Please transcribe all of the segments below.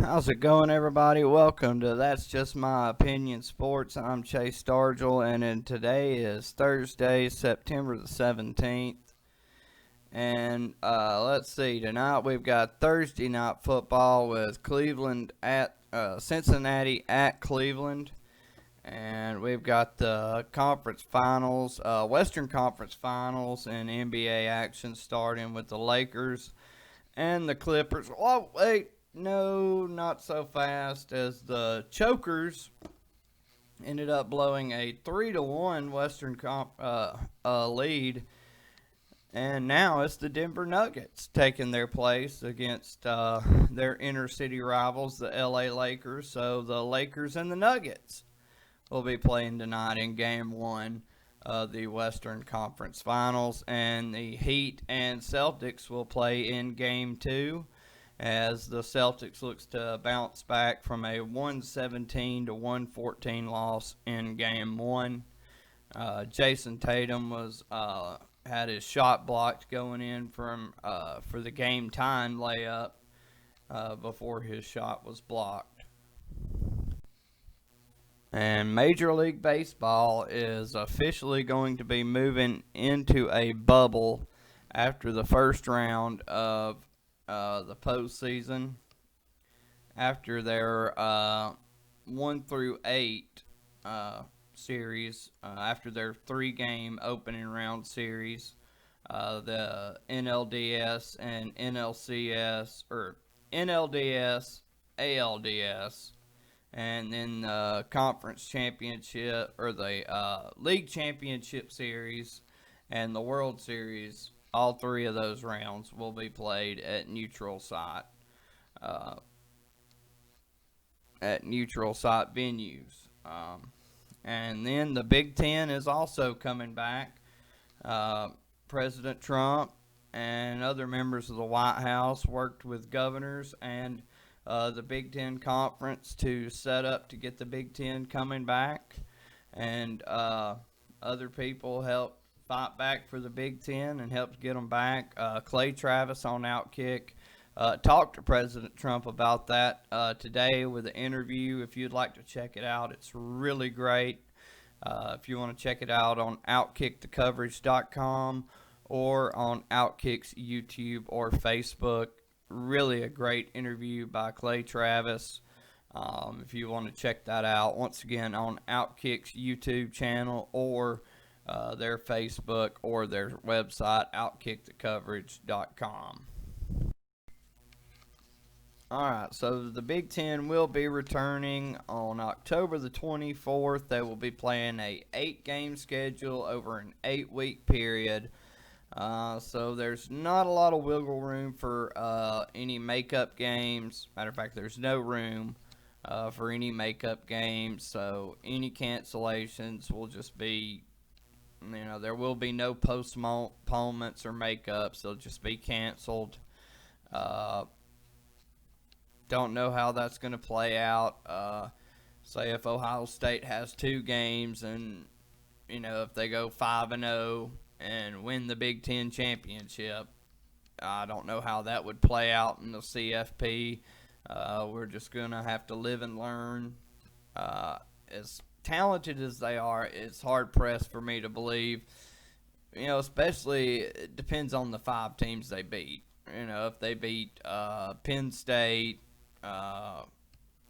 How's it going, everybody? Welcome to That's Just My Opinion Sports. I'm Chase Stargell, and today is Thursday, September the 17th. And let's see, tonight we've got Thursday night football with Cleveland at Cincinnati at Cleveland. And we've got the conference finals, Western Conference finals, and NBA action starting with the Lakers and the Clippers. Oh, wait. No, not so fast, as the Chokers ended up blowing a 3-1 Western lead, and now it's the Denver Nuggets taking their place against their inner city rivals, the LA Lakers. So the Lakers and the Nuggets will be playing tonight in Game 1 of the Western Conference Finals, and the Heat and Celtics will play in Game 2. As the Celtics looks to bounce back from a 117 to 114 loss in Game 1. Jason Tatum had his shot blocked going in for the game-tying layup before his shot was blocked. And Major League Baseball is officially going to be moving into a bubble after the first round of the postseason, after their 1 through 8 series, after their 3-game opening round series, the NLDS and NLCS, or NLDS, ALDS, and then the conference championship, or the league championship series, and the World Series. All 3 of those rounds will be played at neutral site venues. And then the Big Ten is also coming back. President Trump and other members of the White House worked with governors and the Big Ten Conference to set up to get the Big Ten coming back. And other people helped fight back for the Big Ten and helped get them back. Clay Travis on Outkick talked to President Trump about that today with an interview. If you'd like to check it out, it's really great. If you want to check it out on OutkickTheCoverage.com or on Outkick's YouTube or Facebook. Really a great interview by Clay Travis. If you want to check that out, once again, on Outkick's YouTube channel or their Facebook or their website, OutkickTheCoverage.com. Alright, so the Big Ten will be returning on October the 24th. They will be playing a 8-game schedule over an 8-week period. So there's not a lot of wiggle room for any makeup games. Matter of fact, there's no room for any makeup games. So any cancellations will just be, there will be no postponements or makeups. They'll just be canceled. Don't know how that's going to play out. Say if Ohio State has 2 games and, if they go 5-0 and win the Big Ten championship, I don't know how that would play out in the CFP. We're just going to have to live and learn. As talented as they are, it's hard-pressed for me to believe, especially it depends on the 5 teams they beat. If they beat Penn State,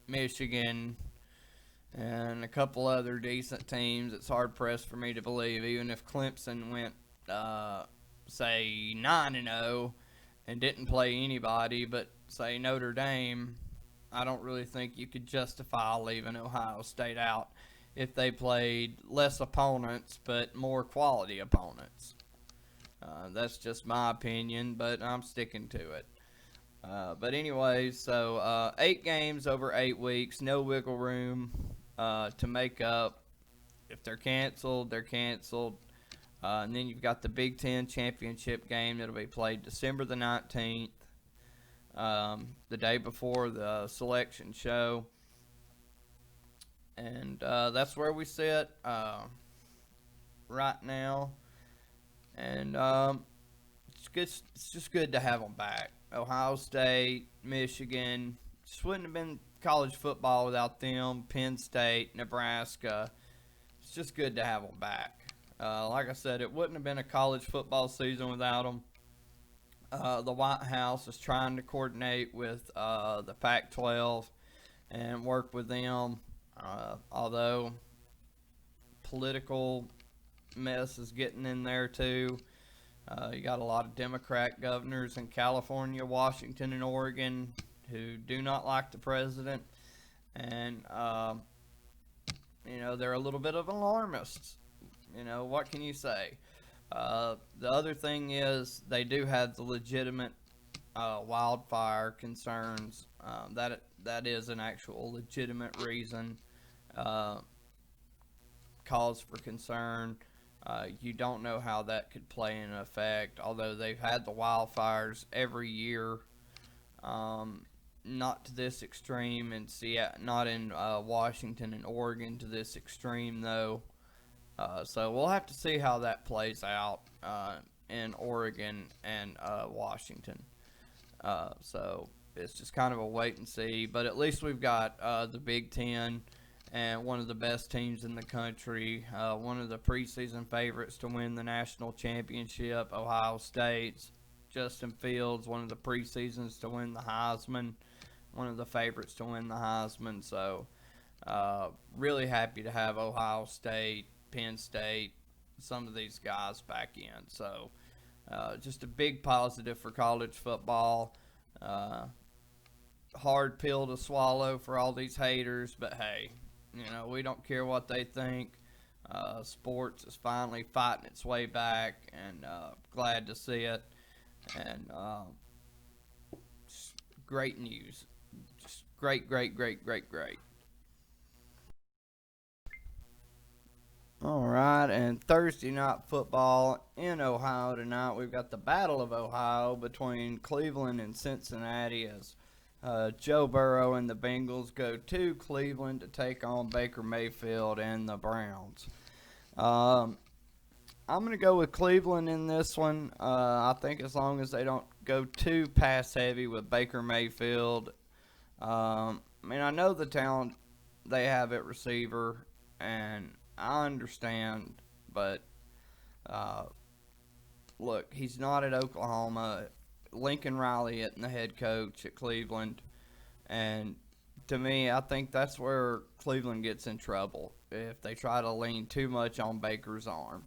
Michigan, and a couple other decent teams, it's hard-pressed for me to believe, even if Clemson went, say, 9-0 and didn't play anybody, but, say, Notre Dame, I don't really think you could justify leaving Ohio State out if they played less opponents but more quality opponents. That's just my opinion, but I'm sticking to it. But anyways, so 8 games over 8 weeks, no wiggle room to make up. If they're canceled, they're canceled. And then you've got the Big Ten championship game that'll be played December the 19th, the day before the selection show. And that's where we sit right now. And it's just good to have them back. Ohio State, Michigan, just wouldn't have been college football without them. Penn State, Nebraska. It's just good to have them back. Like I said, it wouldn't have been a college football season without them. The White House is trying to coordinate with the Pac-12 and work with them, although political mess is getting in there too. You got a lot of Democrat governors in California, Washington, and Oregon who do not like the president, and they're a little bit of alarmists. What can you say? The other thing is they do have the legitimate wildfire concerns. That is an actual legitimate reason, cause for concern. You don't know how that could play in effect, although they've had the wildfires every year. Not to this extreme in Seattle, not in Washington and Oregon to this extreme though. So we'll have to see how that plays out in Oregon and Washington. So it's just kind of a wait and see. But at least we've got the Big Ten and one of the best teams in the country, one of the preseason favorites to win the national championship, Ohio State's Justin Fields, one of the preseasons to win the Heisman, one of the favorites to win the Heisman. So really happy to have Ohio State, Penn State, some of these guys back in. So just a big positive for college football. Hard pill to swallow for all these haters, but hey, we don't care what they think. Sports is finally fighting its way back, and glad to see it. And great news. Just great. All right, and Thursday night football in Ohio tonight. We've got the Battle of Ohio between Cleveland and Cincinnati as Joe Burrow and the Bengals go to Cleveland to take on Baker Mayfield and the Browns. I'm going to go with Cleveland in this one. I think as long as they don't go too pass heavy with Baker Mayfield. I know the talent they have at receiver, and I understand, but look, he's not at Oklahoma. Lincoln Riley isn't the head coach at Cleveland, and to me, I think that's where Cleveland gets in trouble if they try to lean too much on Baker's arm.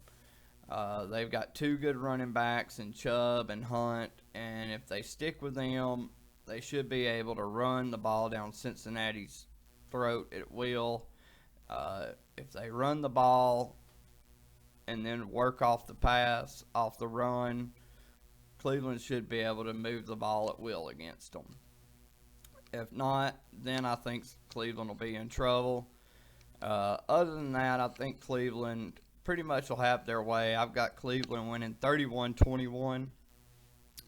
They've got two good running backs in Chubb and Hunt, and if they stick with them, they should be able to run the ball down Cincinnati's throat at will. If they run the ball and then work off the pass, off the run, Cleveland should be able to move the ball at will against them. If not, then I think Cleveland will be in trouble. Other than that, I think Cleveland pretty much will have their way. I've got Cleveland winning 31-21.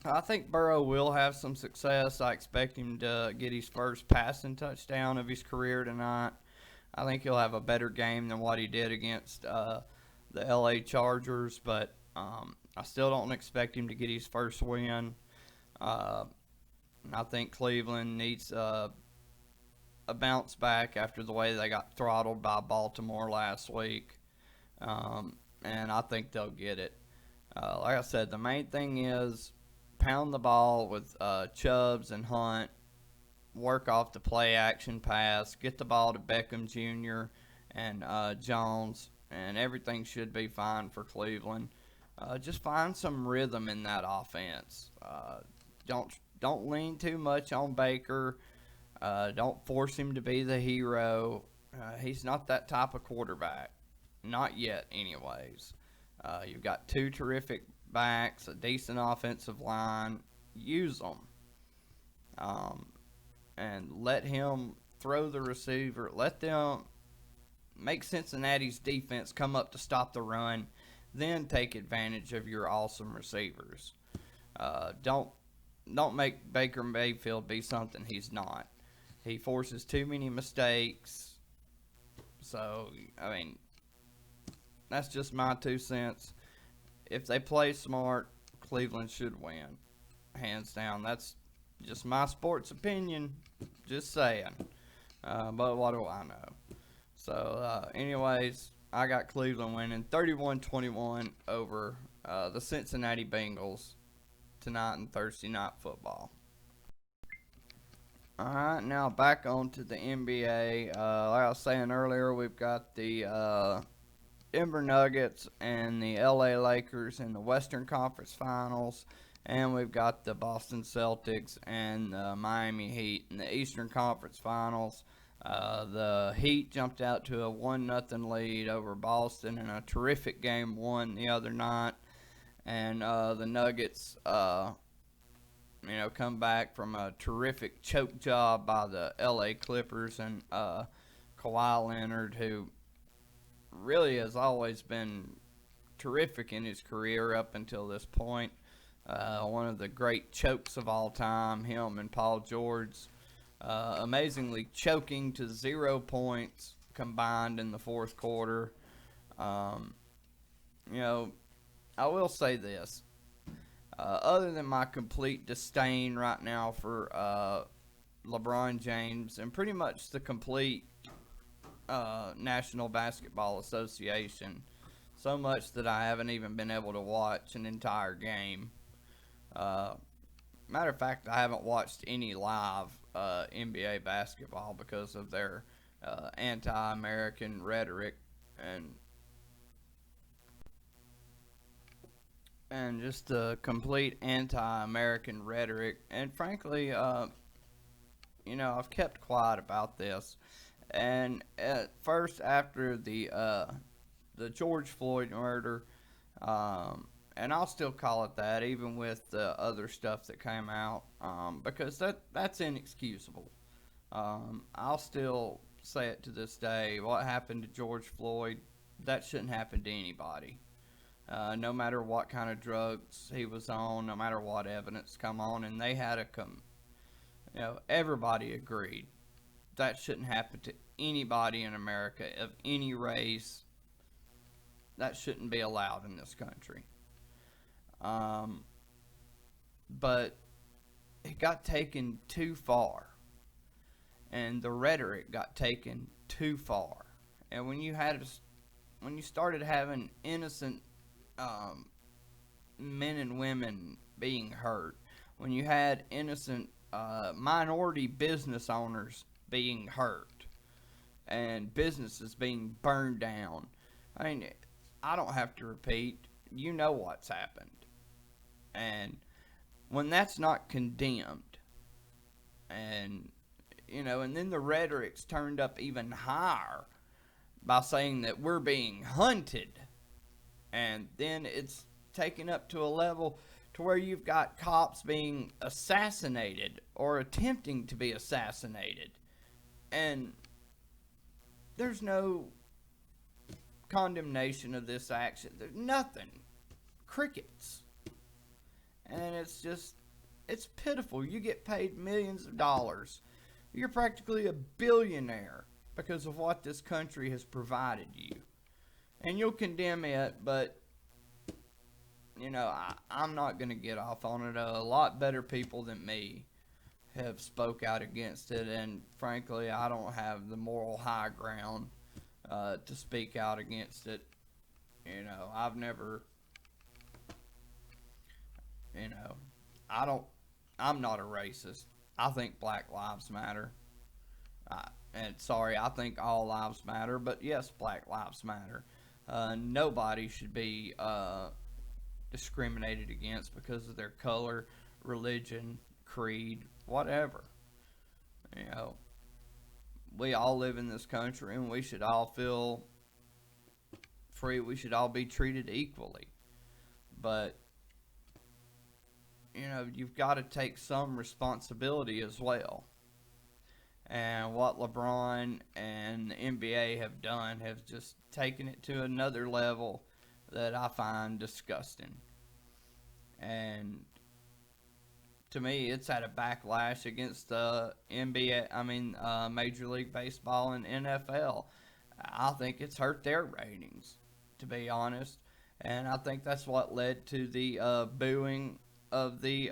I think Burrow will have some success. I expect him to get his first passing touchdown of his career tonight. I think he'll have a better game than what he did against the LA Chargers, but I still don't expect him to get his first win. I think Cleveland needs a bounce back after the way they got throttled by Baltimore last week, and I think they'll get it. Like I said, the main thing is pound the ball with Chubbs and Hunt, work off the play action pass, get the ball to Beckham Jr. and Jones, and everything should be fine for Cleveland. Just find some rhythm in that offense. Don't lean too much on Baker. Don't force him to be the hero. He's not that type of quarterback. Not yet, anyways. You've got two terrific backs, a decent offensive line. Use them. And let him throw the receiver. Let them make Cincinnati's defense come up to stop the run. Then take advantage of your awesome receivers. Don't make Baker Mayfield be something he's not. He forces too many mistakes. So, that's just my 2 cents. If they play smart, Cleveland should win. Hands down. That's just my sports opinion. Just saying. But what do I know? So, anyways, I got Cleveland winning 31-21 over the Cincinnati Bengals tonight in Thursday Night Football. Alright, now back on to the NBA. Like I was saying earlier, we've got the Denver Nuggets and the LA Lakers in the Western Conference Finals. And we've got the Boston Celtics and the Miami Heat in the Eastern Conference Finals. The Heat jumped out to a 1-0 lead over Boston in a terrific game one the other night. And the Nuggets come back from a terrific choke job by the LA Clippers and Kawhi Leonard, who really has always been terrific in his career up until this point. One of the great chokes of all time, him and Paul George, amazingly choking to 0 points combined in the fourth quarter. I will say this. Other than my complete disdain right now for LeBron James and pretty much the complete National Basketball Association, so much that I haven't even been able to watch an entire game. Matter of fact, I haven't watched any live NBA basketball because of their anti-American rhetoric and just the complete anti-American rhetoric. And frankly, I've kept quiet about this. And at first, after the George Floyd murder, and I'll still call it that, even with the other stuff that came out, because that's inexcusable. I'll still say it to this day. What happened to George Floyd, that shouldn't happen to anybody. No matter what kind of drugs he was on, no matter what evidence come on, and they had everybody agreed that shouldn't happen to anybody in America of any race. That shouldn't be allowed in this country. But it got taken too far, and the rhetoric got taken too far. And when you started having innocent men and women being hurt, when you had innocent minority business owners being hurt, and businesses being burned down, I mean, I don't have to repeat. You know what's happened. And when that's not condemned, and then the rhetoric's turned up even higher by saying that we're being hunted, and then it's taken up to a level to where you've got cops being assassinated or attempting to be assassinated, and there's no condemnation of this action. There's nothing. Crickets. And it's pitiful. You get paid millions of dollars. You're practically a billionaire because of what this country has provided you. And you'll condemn it, but I'm not going to get off on it. A lot better people than me have spoke out against it, and frankly, I don't have the moral high ground to speak out against it. I've never, I'm not a racist. I think Black Lives Matter. I think all lives matter, but yes, Black Lives Matter. Nobody should be discriminated against because of their color, religion, creed, whatever. We all live in this country, and we should all feel free. We should all be treated equally. But you've got to take some responsibility as well. And what LeBron and the NBA have done have just taken it to another level that I find disgusting. And to me, it's had a backlash against the NBA, Major League Baseball and NFL. I think it's hurt their ratings, to be honest. And I think that's what led to the booing of the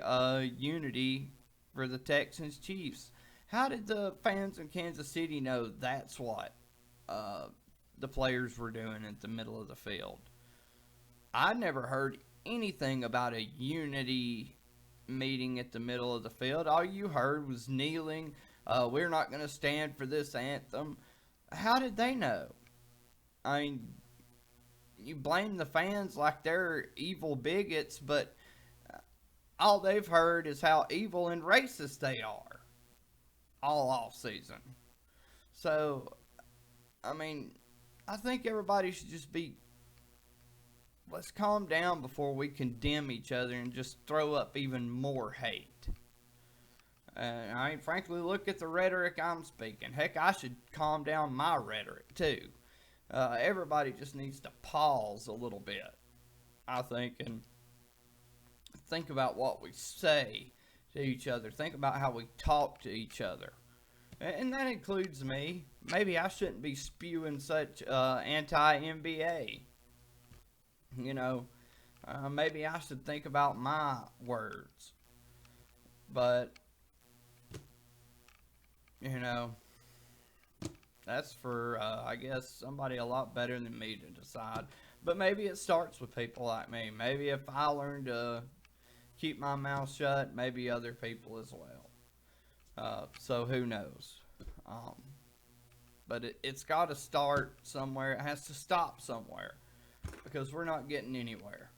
unity for the Texans Chiefs How did the fans in Kansas City know that's what uh, the players were doing at the middle of the field? I never heard anything about a unity meeting at the middle of the field. All you heard was kneeling. We're not going to stand for this anthem. How did they know? I mean, you blame the fans like they're evil bigots, but all they've heard is how evil and racist they are all off season. So, I mean, I think everybody should just be, let's calm down before we condemn each other and just throw up even more hate. I mean, frankly, look at the rhetoric I'm speaking. Heck, I should calm down my rhetoric too. Everybody just needs to pause a little bit, I think, and think about what we say to each other. Think about how we talk to each other. And that includes me. Maybe I shouldn't be spewing such anti-NBA. You know, maybe I should think about my words. But, you know, that's for, I guess, somebody a lot better than me to decide. But maybe it starts with people like me. Maybe if I learn to keep my mouth shut, maybe other people as well. So who knows? But it's got to start somewhere. It has to stop somewhere because we're not getting anywhere.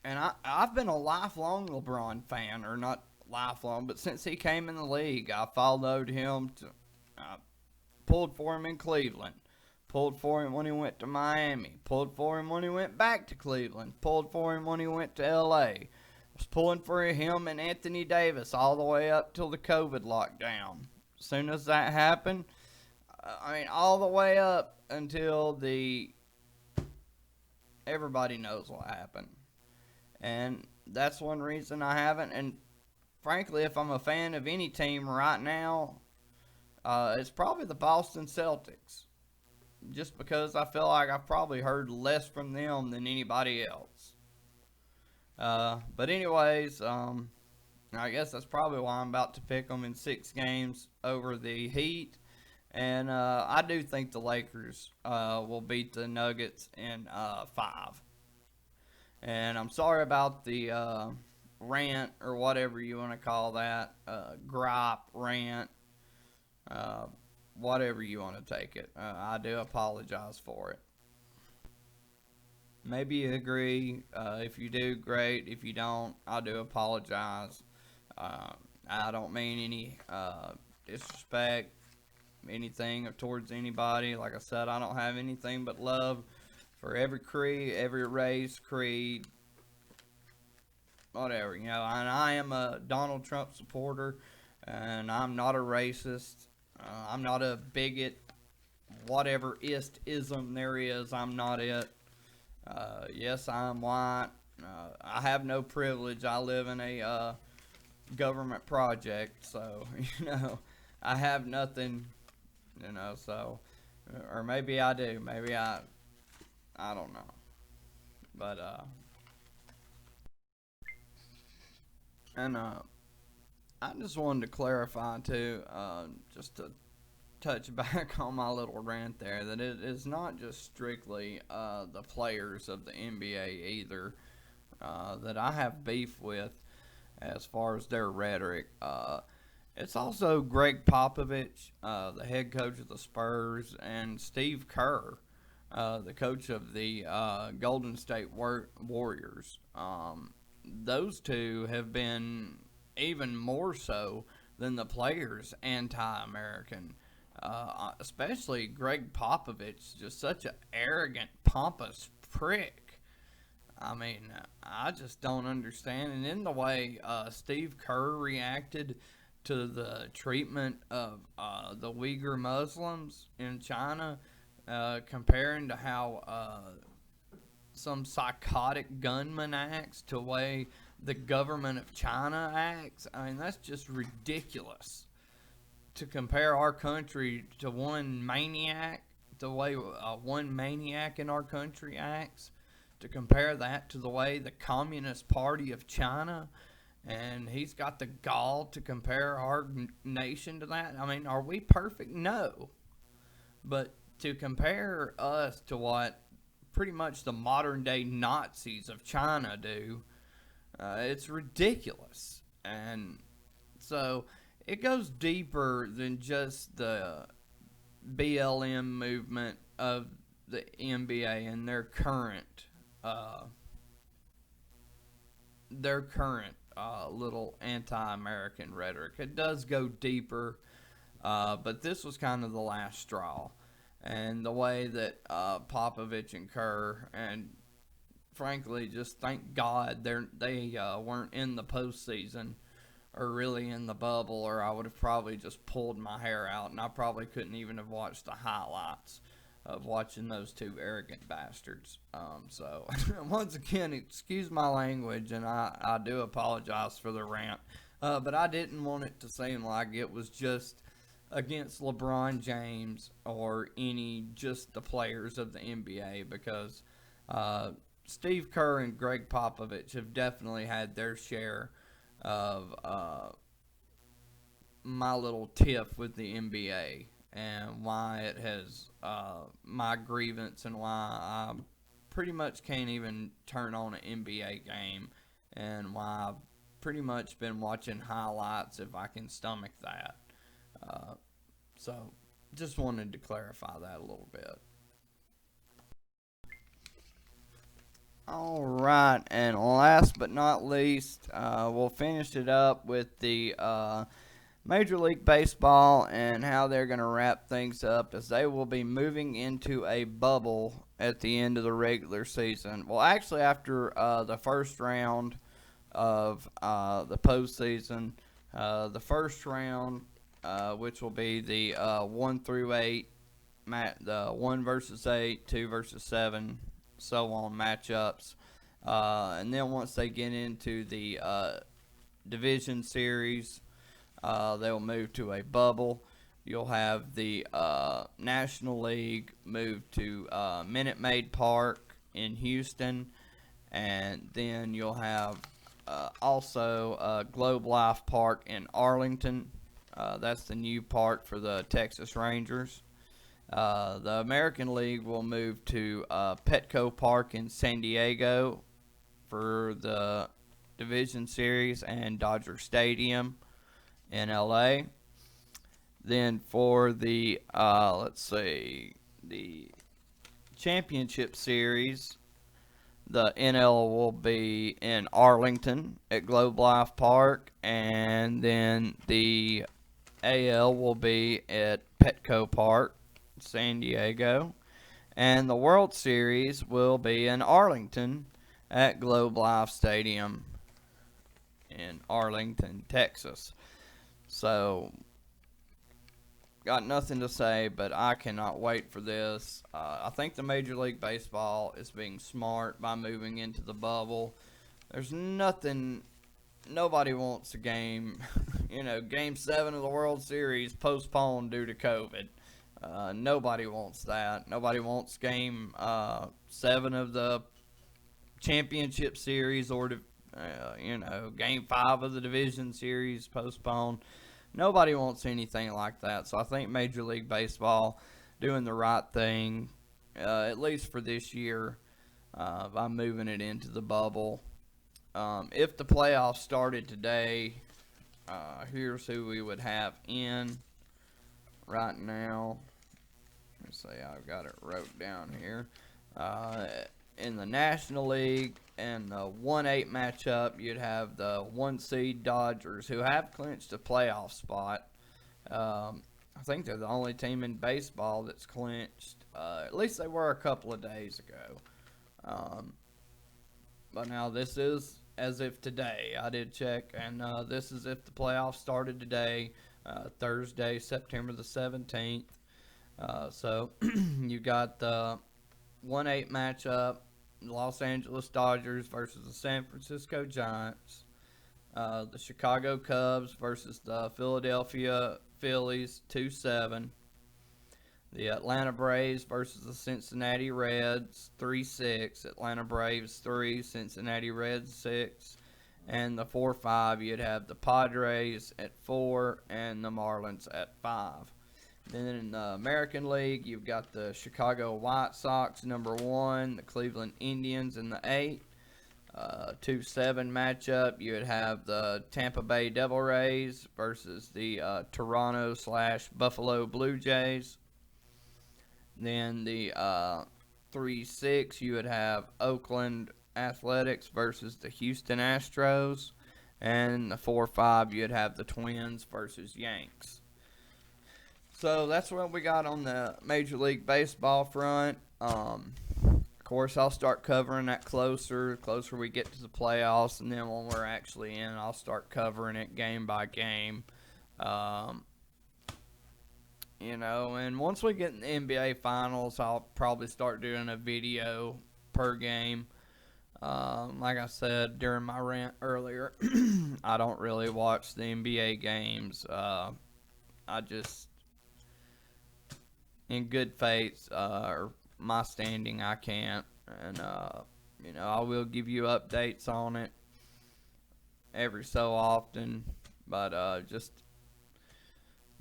And I've been a lifelong LeBron fan, or not lifelong, but since he came in the league, I followed him. I pulled for him in Cleveland. Pulled for him when he went to Miami. Pulled for him when he went back to Cleveland. Pulled for him when he went to L.A. Was pulling for him and Anthony Davis all the way up till the COVID lockdown. As soon as that happened, I mean, all the way up until everybody knows what happened. And that's one reason I haven't. And frankly, if I'm a fan of any team right now, it's probably the Boston Celtics. Just because I feel like I've probably heard less from them than anybody else. But anyways, I guess that's probably why I'm about to pick them in 6 games over the Heat. And I do think the Lakers will beat the Nuggets in 5. And I'm sorry about the rant, or whatever you want to call that, gripe, rant, whatever you want to take it. I do apologize for it. Maybe you agree. If you do, great. If you don't, I do apologize. I don't mean any disrespect, anything towards anybody. Like I said, I don't have anything but love for every creed, every race, creed, whatever. You know, and I am a Donald Trump supporter, and I'm not a racist. I'm not a bigot. Whatever ism there is, I'm not it. Yes, I'm white. I have no privilege. I live in a government project, so, you know, I have nothing, you know, so, or maybe I do. Maybe I don't know. But, and, I just wanted to clarify, too, just to touch back on my little rant there, that it is not just strictly the players of the NBA either that I have beef with as far as their rhetoric. It's also Greg Popovich, the head coach of the Spurs, and Steve Kerr, the coach of the Golden State Warriors. Those two have been even more so than the players anti-American. Especially Greg Popovich, just such an arrogant, pompous prick. I mean, I just don't understand. And in the way Steve Kerr reacted to the treatment of the Uyghur Muslims in China, comparing to how some psychotic gunman acts to the way the government of China acts. I mean, that's just ridiculous. To compare our country to one maniac, the way one maniac in our country acts, to compare that to the way the Communist Party of China And he's got the gall to compare our nation to that. I mean, are we perfect? No. But to compare us to what pretty much the modern day Nazis of China do, it's ridiculous. And so it goes deeper than just the BLM movement of the NBA and uh, their current little anti-American rhetoric. It does go deeper, but this was kind of the last straw. And the way that Popovich and Kerr, and frankly, just thank God they weren't in the postseason or really in the bubble, or I would have probably just pulled my hair out, and I probably couldn't even have watched the highlights of watching those two arrogant bastards. So, once again, excuse my language, and I do apologize for the rant. But I didn't want it to seem like it was just against LeBron James or just the players of the NBA, because Steve Kerr and Greg Popovich have definitely had their share of my little tiff with the NBA, and why it has my grievance, and why I pretty much can't even turn on an NBA game, and why I've pretty much been watching highlights if I can stomach that. So just wanted to clarify that a little bit. All right, and last but not least, we'll finish it up with the Major League Baseball and how they're going to wrap things up, as they will be moving into a bubble at the end of the regular season. Well, actually, after the first round of the postseason, the first round, which will be the 1 through 8, the 1 versus 8, 2 versus 7, so on matchups. And then once they get into the division series, they'll move to a bubble. You'll have the National League move to Minute Maid Park in Houston, and then you'll have also Globe Life Park in Arlington. That's the new park for the Texas Rangers. The American League will move to Petco Park in San Diego for the division series, and Dodger Stadium in LA. Then for the the championship series, the NL will be in Arlington at Globe Life Park, and then the AL will be at Petco Park, San Diego, and the World Series will be in Arlington at Globe Life Stadium in Arlington, Texas. So, got nothing to say, but I cannot wait for this. I think the Major League Baseball is being smart by moving into the bubble. There's nobody wants a game, Game 7 of the World Series postponed due to COVID. Nobody wants that. Nobody wants Game 7 of the championship series, or Game 5 of the division series postponed. Nobody wants anything like that. So I think Major League Baseball doing the right thing, at least for this year, by moving it into the bubble. If the playoffs started today, here's who we would have in right now. Let's see, I've got it wrote down here. In the National League, and the 1-8 matchup, you'd have the 1 seed Dodgers, who have clinched a playoff spot. I think they're the only team in baseball that's clinched. At least they were a couple of days ago. But now this is as if today. I did check, and this is if the playoffs started today, Thursday, September the 17th. So you got the 1-8 matchup, Los Angeles Dodgers versus the San Francisco Giants, the Chicago Cubs versus the Philadelphia Phillies 2-7, the Atlanta Braves versus the Cincinnati Reds 3-6, Atlanta Braves 3, Cincinnati Reds 6, And the 4-5, you'd have the Padres at 4 and the Marlins at 5. Then in the American League, you've got the Chicago White Sox, number 1, the Cleveland Indians in the 8. 2-7 matchup, you would have the Tampa Bay Devil Rays versus the Toronto/Buffalo Blue Jays. Then the 3-6, you would have Oakland Athletics versus the Houston Astros. And the 4-5, you'd have the Twins versus Yanks. So that's what we got on the Major League Baseball front. Of course, I'll start covering that closer we get to the playoffs, and then when we're actually in, I'll start covering it game by game. And once we get in the NBA Finals, I'll probably start doing a video per game. Like I said during my rant earlier, I don't really watch the NBA games. I just, in good faith, or my standing, I can't. And, I will give you updates on it every so often. But,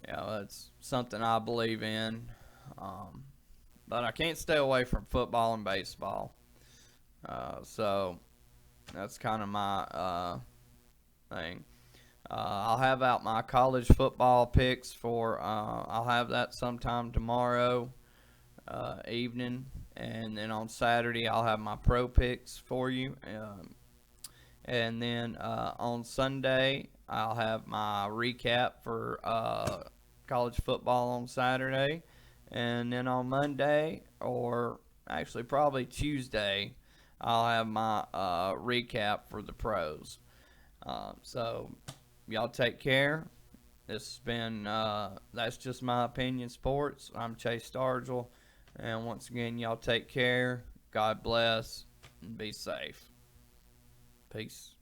it's something I believe in. But I can't stay away from football and baseball. So that's kind of my thing. I'll have out my college football picks for, I'll have that sometime tomorrow evening. And then on Saturday, I'll have my pro picks for you. And then on Sunday, I'll have my recap for college football on Saturday. And then on Monday, or actually probably Tuesday, I'll have my recap for the pros. So y'all take care. This has been That's Just My Opinion Sports. I'm Chase Stargell. And once again, y'all take care. God bless and be safe. Peace.